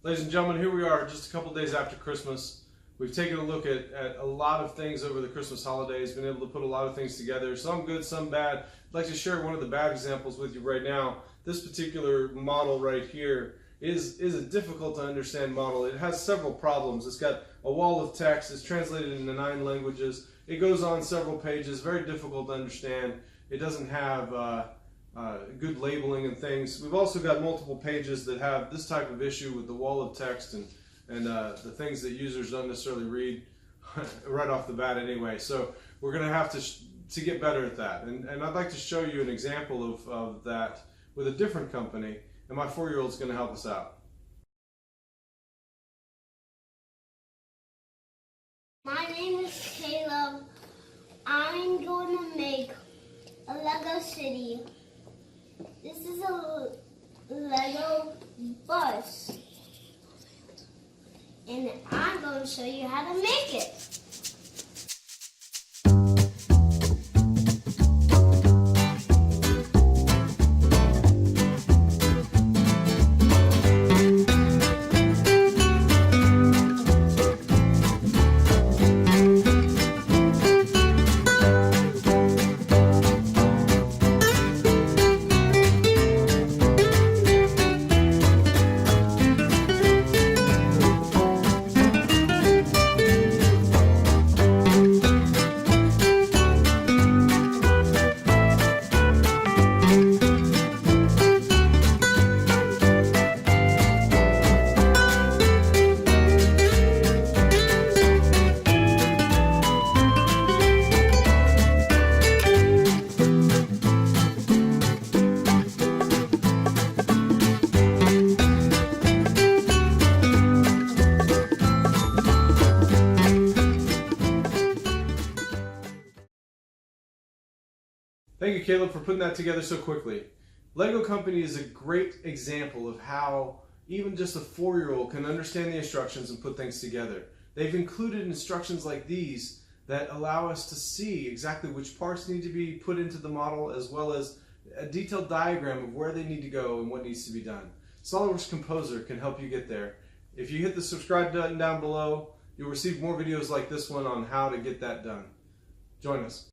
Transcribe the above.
Ladies and gentlemen, here we are just a couple days after Christmas. We've taken a look at a lot of things over the Christmas holidays, been able to put a lot of things together, some good, some bad. I'd like to share one of the bad examples with you right now. This particular model right here is a difficult to understand model. It has several problems. It's got a wall of text, it's translated into 9 languages, it goes on several pages, very difficult to understand. It doesn't have good labeling and things. We've also got multiple pages that have this type of issue with the wall of text and the things that users don't necessarily read right off the bat anyway. So we're going to have to get better at that. And I'd like to show you an example of that with a different company, and my 4-year-old is going to help us out. My name is Caleb. I'm going to make a Lego city. This is a Lego bus, and I'm going to show you how to make it. Thank you, Caleb, for putting that together so quickly. Lego Company is a great example of how even just a 4-year-old can understand the instructions and put things together. They've included instructions like these that allow us to see exactly which parts need to be put into the model, as well as a detailed diagram of where they need to go and what needs to be done. SOLIDWORKS Composer can help you get there. If you hit the subscribe button down below, you'll receive more videos like this one on how to get that done. Join us.